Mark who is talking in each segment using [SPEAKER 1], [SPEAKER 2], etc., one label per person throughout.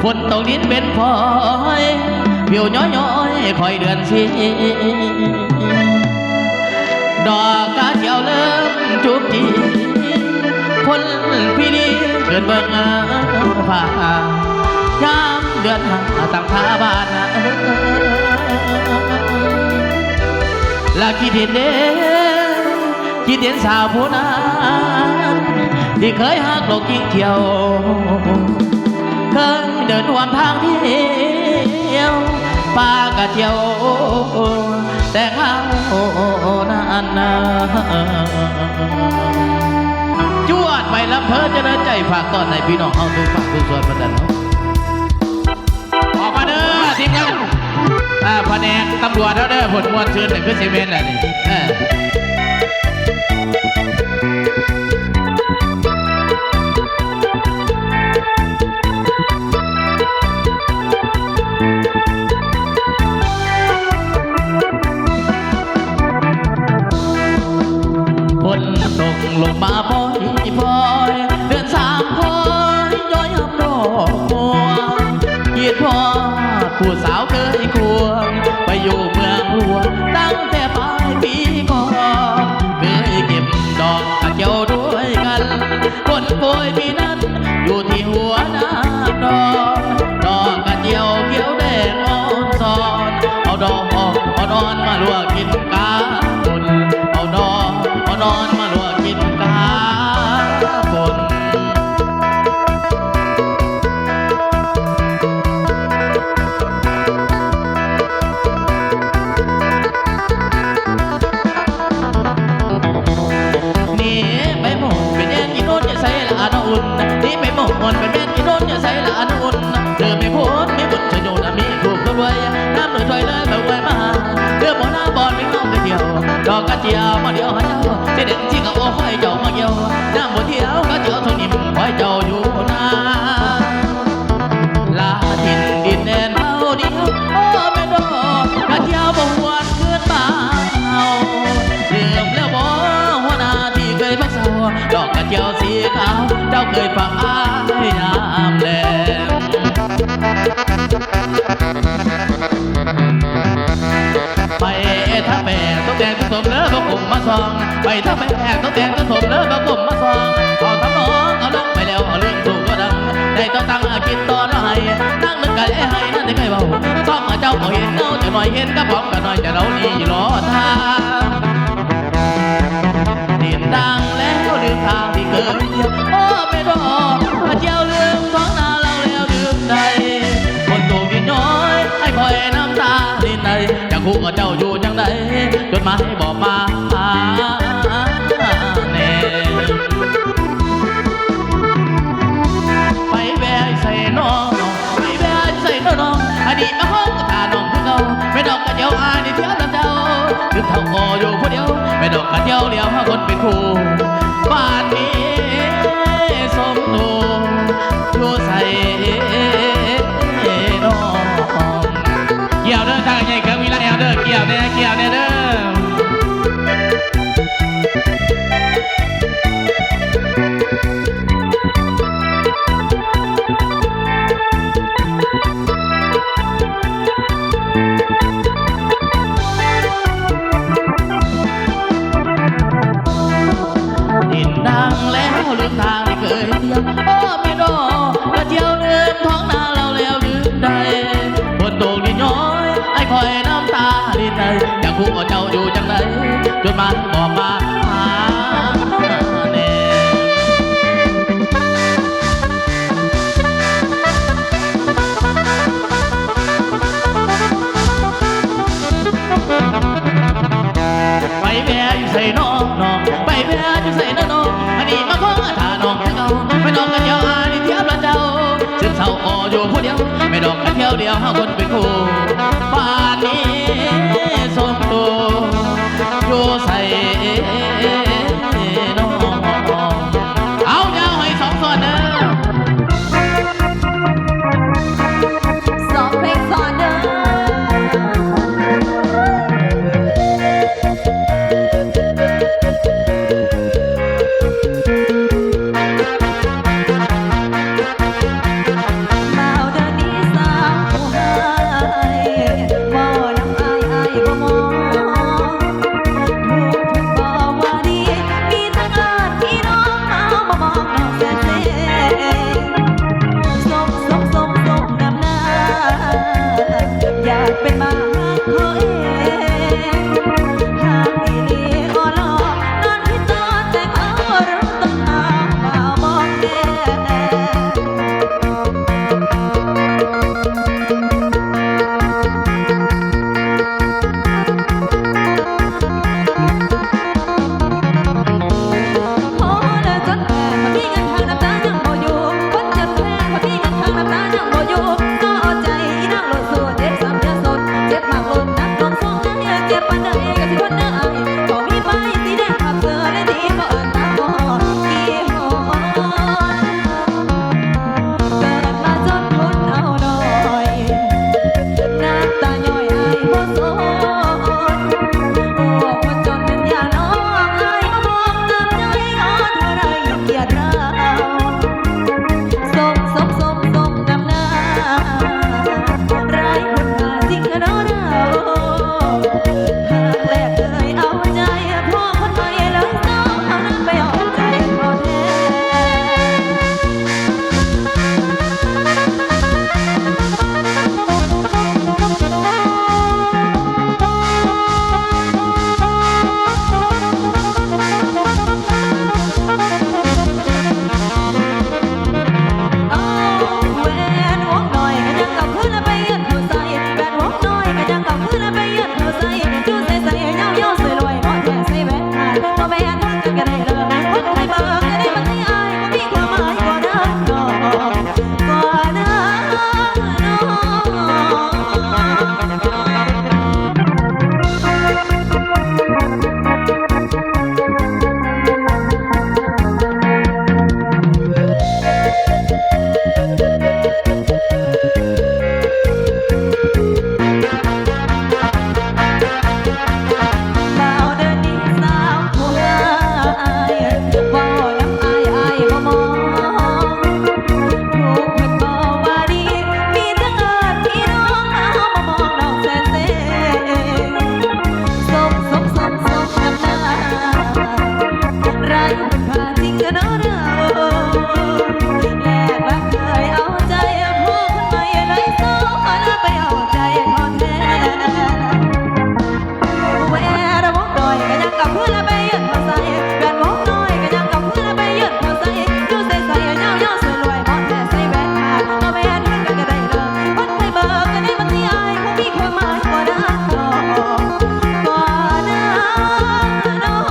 [SPEAKER 1] ฝนตกดินเป็นฝอยผิวย้อยๆคอยเดือนสีดอกกาเขียวเริ่มจุบจีพ้นพี่ดีเกินเบิ่งผ่ายามเดือนหาตั้งท่าบ้านละคิดเห็นเด้คิดเห็นสาวผู้นั้นที่เคยหักโลกยิ่งเที่ยวเคยเดินรวมทางที่เที่ยวป่ากะเที่ยวแต่เขานั้นจวดไปลำเพลินจะเดินใจฝากตอนในพี่น้องเอาดูฝากดูส่วนประดันออกมาเด้อทีมงานแผนกตำรวจเด้อผลมวลชื่นแต่ขึ้นเซเว่นแหละนี่ฝนตกลงมาพอยเดือนสามพอยย้อยห้ำดอกบัวยีดพอผู้สาวเคยควงไปอยู่เมืองหลวงตั้งแต่ปลายปีก่อนเคยเก็บดอกกระเจียวด้วยกันคนป่วยปีนั้นอยู่ที่หัวน้ำดอกกระเจียวเขียวแดงอ่อนซอนเอาดอกเอานอนมาลวกกินกาบนเอาดอกเอานอนมาลวกกินกาบนนี่ไปหมกมันไปแม่นอีโดนอย่าใส่ละอันอุ่นเธอไม่พ้นไม่บุญชโยนมีถูกตัวรวยน้ำหนุ่ยถอยเลยแบบไวมาเรือบ่อน้ำบอลไม่เข้าไปเที่ยวดอกกระเจียวมาเดียวหาเจ้าเสด็จที่กับโอ้ห้อยเจ้ามาเกี่ยวน้ำบ่เที่ยวกระเจียวทนนิ่มห้อยเจ้าอยู่นาลาถิ่นดินแดนเฮาเดียวโอ้แม่ดอกกระเจียวบ่หวนขึ้นบ้านเฮาเรื่องแล้วบ่หัวหน้าที่เคยพักเศร้าดอกกระเจียวสีขาวเจ้าเคยฟังอ้ายยามแลงไปถ้าแบกต้องแดงต้องสมเลิกก็กลุ่มมาซองไปถ้าแบกต้องแดงต้องสมเลิกก็กลุ่มมาซองเอาทำน้องเอาลงไปแล้วเอาเรื่องถูกก็ดังได้ต้องตั้งกินตอนว่าให้นั่งนึกไก่ให้นั่นได้ไก่เบาซ่อมมาเจ้าก็เห็นเงาจะหน่อยเห็นกระป๋องกันหน่อยจะเรานี่รอทางดินดังแล้วลืมทางที่เคยเที่ยวโอ้ไม่ดอกกระเจียวลืมท้องนาเราแล้วลืมใดคนตูกินน้อยให้คอยน้ำตาดินใดจะคู่กับเจ้าอยู่จังใดจดหมายบอกมาแน่ไปแวะใส่น้องไปแวะใส่น้องอดีตมาห้องกระตาน้องคือเก่าไม่ดอกกระเจียวอาดีเทียบลำเจ้าคือเท่าคออยู่คนเดียวไม่ดอกกระเจียวเดียวห้าคนเป็นคู่บ้านนี้สมตูอยู่ใส่น้องเกี่ยวเด้อทางใหญ่เกินวิลาแอลเด้อเกี่ยวเด้อดินดังแล้วลืมทางที่เคยเที่ยวโอ้ไม่ดอกกระเจียวลืมท้องนาเราแล้วลืมใดคนตกดินย้อยไอ้คอยน้ำตาดินใดอยากคู่กับเจ้าอยู่จังใดจดหมายบอกมาหาแน่ไปแว่อยู่ใส่น้องไปแว่อยู่ใส่น้องอันนี้มาของอาถาน้องเก่าไม่ดอกกันเดียวอันนี้เทียบละเจ้าซึมเศร้าอ่ออยู่ผู้เดียวไม่ดอกกันเที่ยวเดียวห้าคนเป็นคู่บ้านนี้สมตูอยู่ใส่น้องเอาเจ้าให้สองส่วนเด้อ
[SPEAKER 2] สองเพลงสอนเด้อมาเอาเดิน น้องก่อนนะน้องบ่าวเดินนี้สาวผู้งายเว้าน้ำอายบ่มองถูกเพิ่นบอกว่าดีมีแต่เอิ้นพี่น้องเอามามองน้องแซ่สมน้ำหน้าไรเป็นค่าจริงกันเนาะเราและบักเคยเอาใจผู้คนใหม่เลยสอนไปเอาใจเขาแท้ แหวนวงน้อยก็ยังกับเพื่อนไปยืนพอใส่แหวนวงน้อยก็ยังกับเพื่อนไปยืนพอใส่ดูใส่เงาสวยรวยบอลแต่ใส่แหวนขาดเอาแหวนเพื่อนก็ได้เลยวันใครเบิกก็ได้วันที่อายคงมีความหมายกว่านั้นน้องกว่านั้นน้อง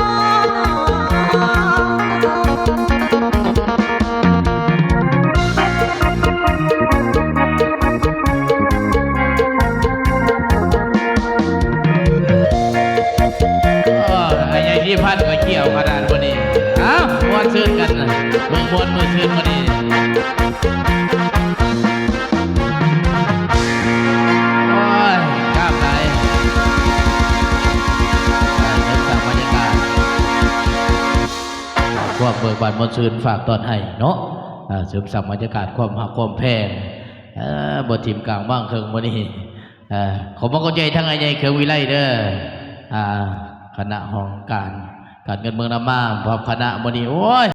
[SPEAKER 1] ไอ้ยัยที่พันก็เกี่ยวขนาดวันนี้อ้าวมวนซื่นกันนะเมืองมวนมือซื่นวันนี้โอ้ยกล้ามไหนเริ่มจากบรรยากาศความเบิกบานมวนซื่นฝากตอนให้เนาะเสริมสับบรรยากาศความหักความแพงบททีมกลางบ้างเคิงวันนี้ขอบพระคุณใจทั้งไอ้ยัยเคิงวิไลเด้อคณะห้องการเงินเมืองนามาพร้อมคณะวันนี้โอ้ย